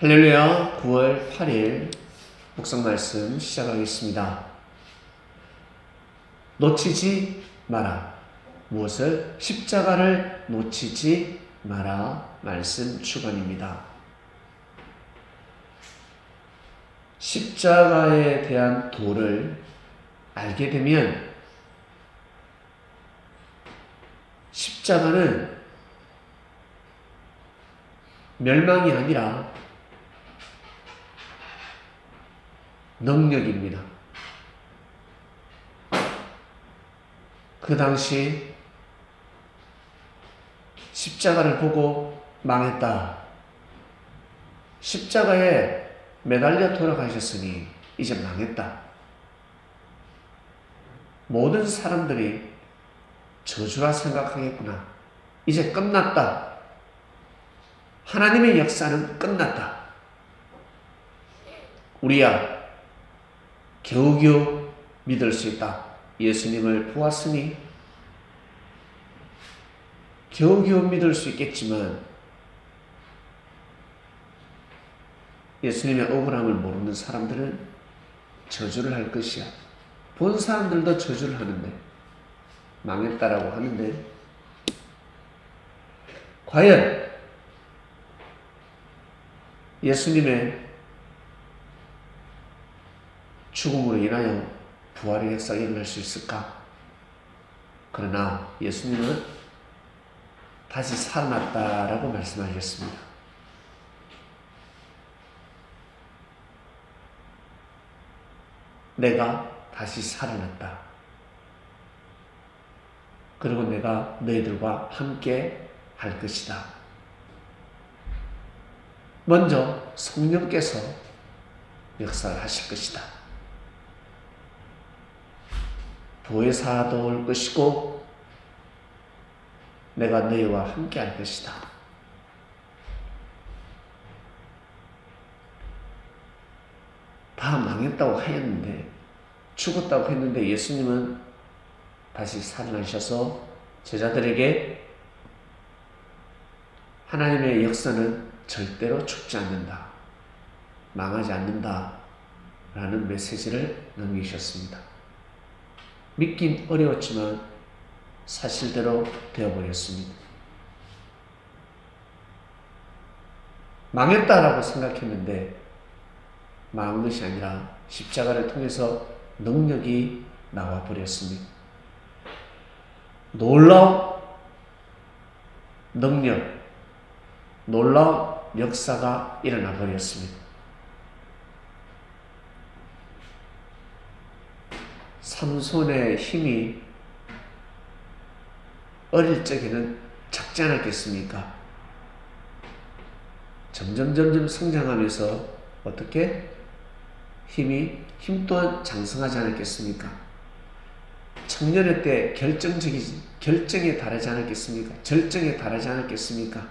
할렐루야. 9월 8일 묵상 말씀 시작하겠습니다. 놓치지 마라. 무엇을? 십자가를 놓치지 마라. 말씀 주관입니다. 십자가에 대한 도를 알게 되면 십자가는 멸망이 아니라 능력입니다. 그 당시 십자가를 보고 망했다. 십자가에 매달려 돌아가셨으니 이제 망했다. 모든 사람들이 저주라 생각하겠구나. 이제 끝났다. 하나님의 역사는 끝났다. 우리야 겨우겨우 믿을 수 있다. 예수님을 보았으니 겨우겨우 믿을 수 있겠지만 예수님의 억울함을 모르는 사람들은 저주를 할 것이야. 본 사람들도 저주를 하는데, 망했다라고 하는데, 과연 예수님의 죽음으로 인하여 부활의 역사가 일어날 수 있을까? 그러나 예수님은 다시 살아났다라고 말씀하셨습니다. 내가 다시 살아났다. 그리고 내가 너희들과 함께 할 것이다. 먼저 성령께서 역사를 하실 것이다. 보혜사도 올 것이고 내가 너희와 함께 할 것이다. 다 망했다고 하였는데, 죽었다고 했는데 예수님은 다시 살아나셔서 제자들에게 하나님의 역사는 절대로 죽지 않는다. 망하지 않는다. 라는 메시지를 남기셨습니다. 믿긴 어려웠지만 사실대로 되어버렸습니다. 망했다라고 생각했는데 망한 것이 아니라 십자가를 통해서 능력이 나와버렸습니다. 놀라운 능력, 놀라운 역사가 일어나 버렸습니다. 삼손의 힘이 어릴 적에는 작지 않았겠습니까? 점점 성장하면서 어떻게? 힘 또한 장성하지 않았겠습니까? 청년의 때 결정에 달하지 않았겠습니까? 절정에 달하지 않았겠습니까?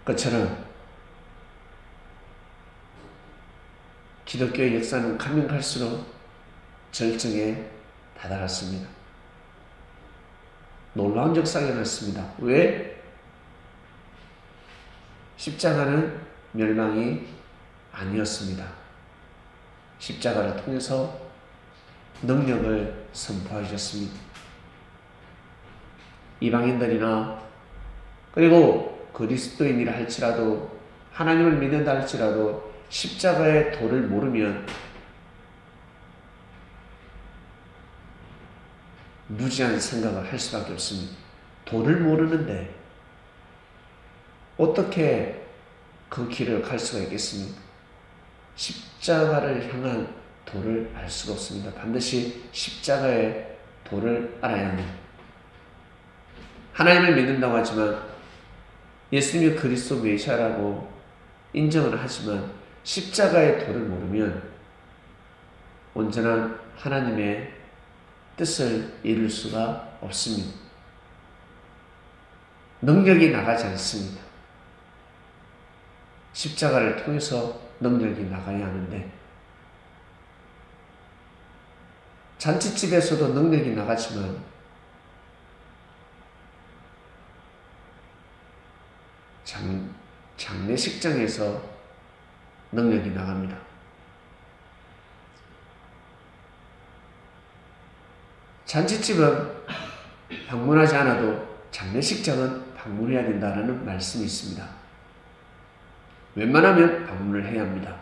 그처럼 기독교의 역사는 가면 갈수록 절정에 다다랐습니다. 놀라운 역사가 일어났습니다. 왜? 십자가는 멸망이 아니었습니다. 십자가를 통해서 능력을 선포하셨습니다. 이방인들이나 그리고 그리스도인이라 할지라도, 하나님을 믿는다 할지라도 십자가의 도를 모르면 무지한 생각을 할 수밖에 없습니다. 도를 모르는데 어떻게 그 길을 갈 수가 있겠습니까? 십자가를 향한 도를 알 수가 없습니다. 반드시 십자가의 도를 알아야 합니다. 하나님을 믿는다고 하지만, 예수님이 그리스도 메시아라고 인정을 하지만 십자가의 도를 모르면 온전한 하나님의 뜻을 이룰 수가 없습니다. 능력이 나가지 않습니다. 십자가를 통해서 능력이 나가야 하는데, 잔치집에서도 능력이 나가지만 장례식장에서 능력이 나갑니다. 잔치집은 방문하지 않아도 장례식장은 방문해야 된다는 말씀이 있습니다. 웬만하면 방문을 해야 합니다.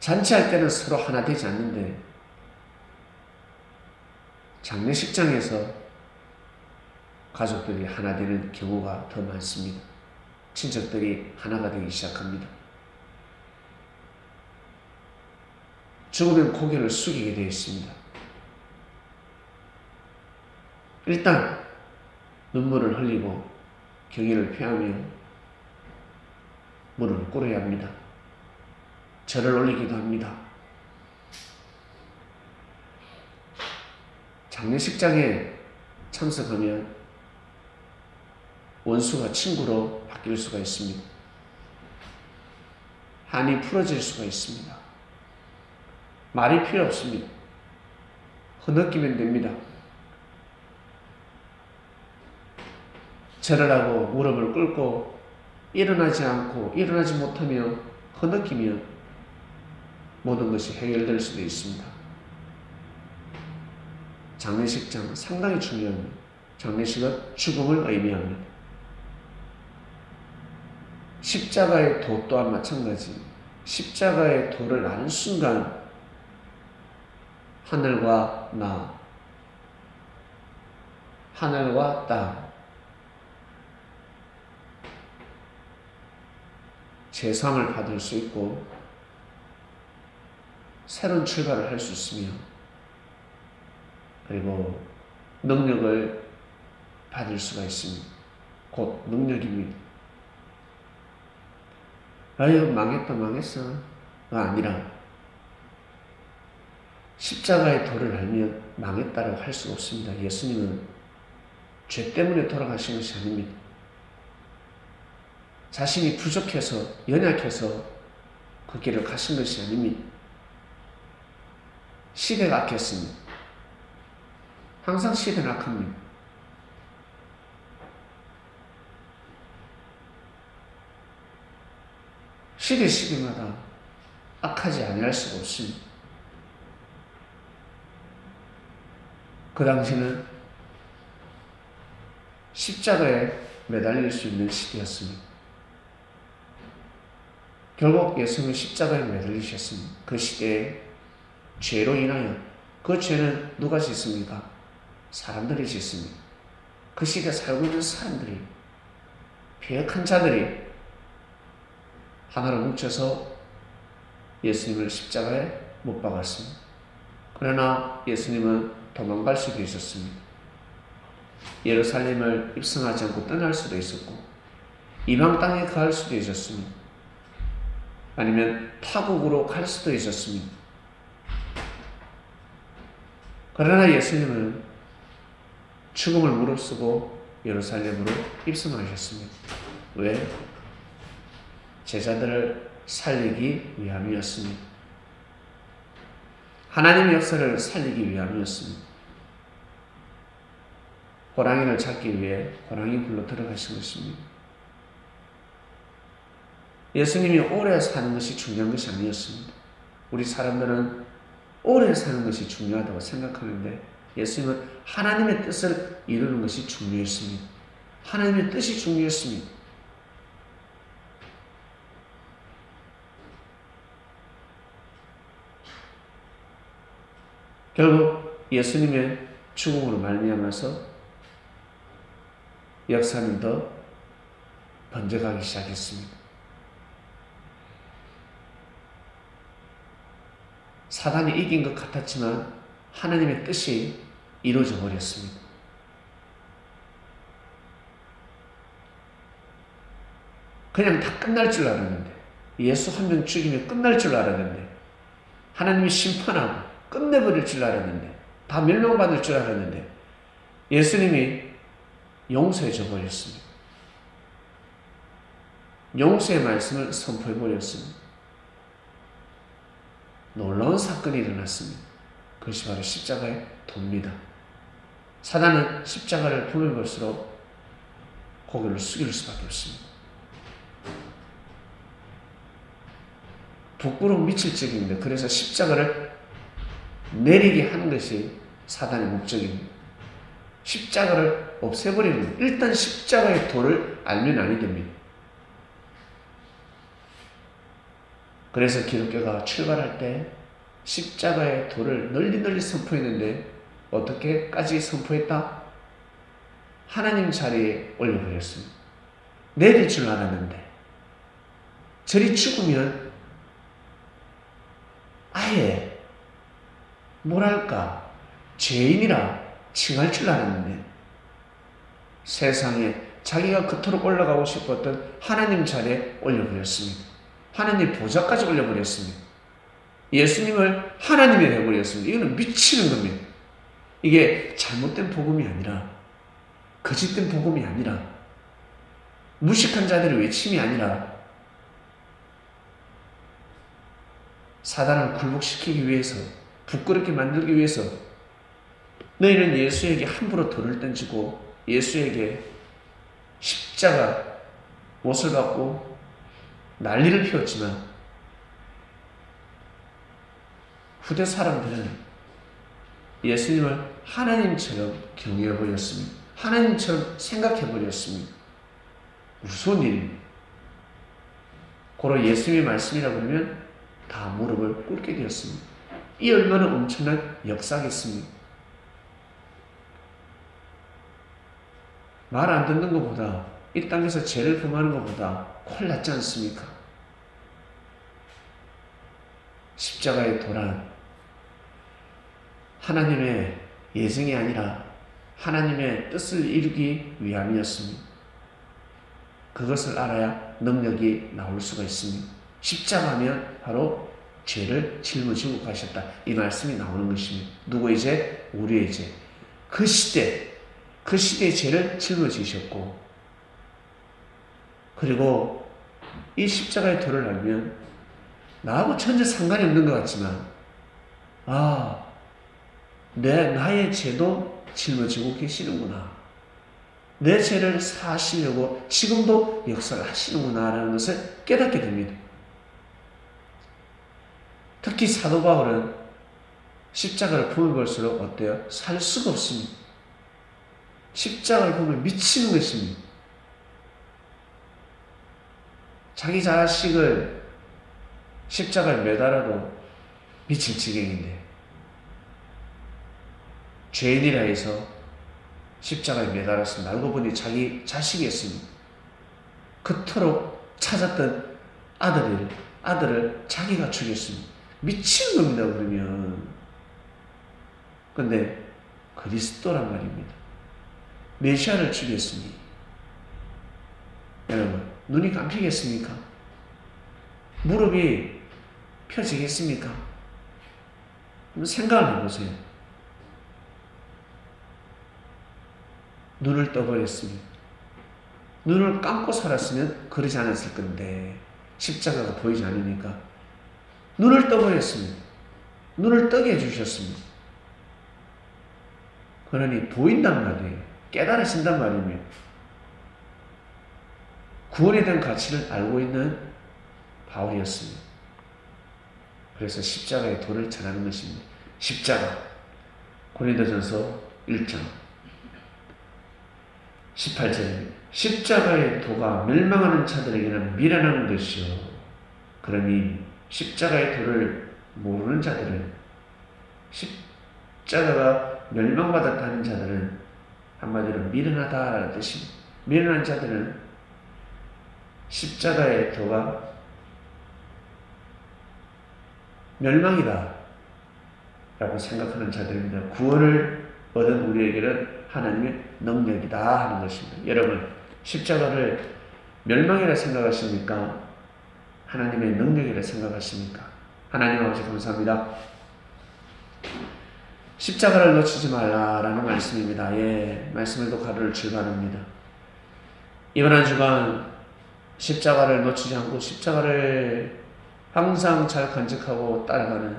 잔치할 때는 서로 하나 되지 않는데 장례식장에서 가족들이 하나 되는 경우가 더 많습니다. 친척들이 하나가 되기 시작합니다. 죽으면 고개를 숙이게 되어 있습니다. 일단 눈물을 흘리고 경의를 표하며 무릎을 꿇어야 합니다. 절을 올리기도 합니다. 장례식장에 참석하면 원수가 친구로 바뀔 수가 있습니다. 한이 풀어질 수가 있습니다. 말이 필요 없습니다. 흐느끼면 됩니다. 절을 하고 무릎을 꿇고 일어나지 않고 일어나지 못하며 흐느끼면 모든 것이 해결될 수도 있습니다. 장례식장 상당히 중요합니다. 장례식은 죽음을 의미합니다. 십자가의 도 또한 마찬가지. 십자가의 도를 아는 순간 하늘과 나, 하늘과 땅, 재상을 받을 수 있고 새로운 출발을 할 수 있으며 그리고 능력을 받을 수가 있습니다. 곧 능력입니다. 아유 망했다 망했어가 아니라 십자가의 도를 알면 망했다라고 할 수가 없습니다. 예수님은 죄 때문에 돌아가신 것이 아닙니다. 자신이 부족해서 연약해서 그 길을 가신 것이 아닙니다. 시대가 악했습니다. 항상 시대는 악합니다. 시대마다 악하지 아니할 수가 없습니다. 그 당시는 십자가에 매달릴 수 있는 시대였습니다. 결국 예수님은 십자가에 매달리셨습니다. 그 시대에 죄로 인하여 그 죄는 누가 짓습니까? 사람들이 짓습니다. 그 시대에 살고 있는 사람들이 배역한 자들이 하나로 뭉쳐서 예수님을 십자가에 못 박았습니다. 그러나 예수님은 도망갈 수도 있었습니다. 예루살렘을 입성하지 않고 떠날 수도 있었고 이방 땅에 갈 수도 있었습니다. 아니면 타국으로 갈 수도 있었습니다. 그러나 예수님은 죽음을 무릅쓰고 예루살렘으로 입성하셨습니다. 왜? 제자들을 살리기 위함이었습니다. 하나님의 역사를 살리기 위함이었습니다. 호랑이를 잡기 위해 호랑이 굴로 들어가신 것입니다. 예수님이 오래 사는 것이 중요한 것이 아니었습니다. 우리 사람들은 오래 사는 것이 중요하다고 생각하는데 예수님은 하나님의 뜻을 이루는 것이 중요했습니다. 하나님의 뜻이 중요했습니다. 결국 예수님의 죽음으로 말미암아서 역사는 더 번져가기 시작했습니다. 사단이 이긴 것 같았지만 하나님의 뜻이 이루어져 버렸습니다. 그냥 다 끝날 줄 알았는데 예수 한 명 죽이면 끝날 줄 알았는데 하나님이 심판하고 끝내버릴 줄 알았는데 다 멸망받을 줄 알았는데 예수님이 용서해 줘 버렸습니다. 용서의 말씀을 선포해 버렸습니다. 놀라운 사건이 일어났습니다. 그것이 바로 십자가의 도입니다. 사단은 십자가를 보면 볼수록 고개를 숙일 수밖에 없습니다. 부끄러움 미칠 적입니다. 그래서 십자가를 내리게 하는 것이 사단의 목적입니다. 십자가를 없애버리는, 일단 십자가의 도를 알면 아니 됩니다. 그래서 기독교가 출발할 때 십자가의 도를 널리 선포했는데 어떻게까지 선포했다? 하나님 자리에 올려버렸습니다. 내릴 줄 알았는데 저리 죽으면 아예 뭐랄까 죄인이라 칭할 줄 알았는데 세상에 자기가 그토록 올라가고 싶었던 하나님 자리에 올려버렸습니다. 하나님 보좌까지 올려버렸습니다. 예수님을 하나님이 해버렸습니다. 이거는 미치는 겁니다. 이게 잘못된 복음이 아니라, 거짓된 복음이 아니라, 무식한 자들의 외침이 아니라 사단을 굴복시키기 위해서, 부끄럽게 만들기 위해서 너희는 예수에게 함부로 돌을 던지고 예수에게 십자가 못을 받고 난리를 피웠지만 후대 사람들은 예수님을 하나님처럼 경외해버렸습니다. 하나님처럼 생각해버렸습니다. 무서운 일입니다. 고로 예수님의 말씀이라 그러면 다 무릎을 꿇게 되었습니다. 이 얼마나 엄청난 역사겠습니까? 말 안 듣는 것보다, 이 땅에서 죄를 범하는 것보다 훨 낫지 않습니까? 십자가의 도란 하나님의 예정이 아니라 하나님의 뜻을 이루기 위함이었습니다. 그것을 알아야 능력이 나올 수가 있습니다. 십자가면 바로 죄를 짊어지고 가셨다. 이 말씀이 나오는 것입니다. 누구의 죄? 우리의 죄. 그 시대의 죄를 짊어지셨고, 그리고 이 십자가의 도를 알면 나하고 전혀 상관이 없는 것 같지만 나의 죄도 짊어지고 계시는구나. 내 죄를 사하시려고 지금도 역사를 하시는구나 라는 것을 깨닫게 됩니다. 특히 사도 바울은 십자가를 보면 볼수록 어때요? 살 수가 없습니다. 십자가를 보면 미치는 것입니다. 자기 자식을 십자가에 매달아도 미칠 지경인데 죄인이라 해서 십자가에 매달았습니다. 알고 보니 자기 자식이었습니다. 그토록 찾았던 아들을 자기가 죽였습니다. 미치는 겁니다. 그러면 근데 그리스도란 말입니다. 메시아를 죽였으니 여러분 눈이 감히겠습니까? 무릎이 펴지겠습니까? 한번 생각을 해보세요. 눈을 떠버렸습니다. 눈을 감고 살았으면 그러지 않았을 건데 십자가가 보이지 않으니까 눈을 떠버렸습니다. 눈을 뜨게 해주셨습니다. 그러니 보인단 말이에요. 깨달으신단 말이며 구원에 대한 가치를 알고 있는 바울이었습니다. 그래서 십자가의 도를 전하는 것입니다. 십자가 고린도전서 1장 18절입니다. 십자가의 도가 멸망하는 자들에게는 미련한 것이요 그러니 십자가의 도를 모르는 자들은, 십자가가 멸망받았다는 자들은 한마디로 미련하다라는 뜻입니다. 미련한 자들은 십자가의 도가 멸망이다 라고 생각하는 자들입니다. 구원을 얻은 우리에게는 하나님의 능력이다 하는 것입니다. 여러분 십자가를 멸망이라 생각하십니까? 하나님의 능력이라 생각하십니까? 하나님 아버지 감사합니다. 십자가를 놓치지 말라라는 말씀입니다. 예, 말씀에도 가루를 출발합니다. 이번 한 주간 십자가를 놓치지 않고 십자가를 항상 잘 간직하고 따라가는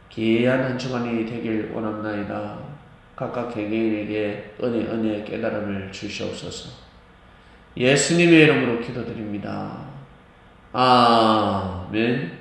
귀한 한 주간이 되길 원합나이다. 각각 개개인에게 은혜 깨달음을 주시옵소서. 예수님의 이름으로 기도드립니다. 아멘.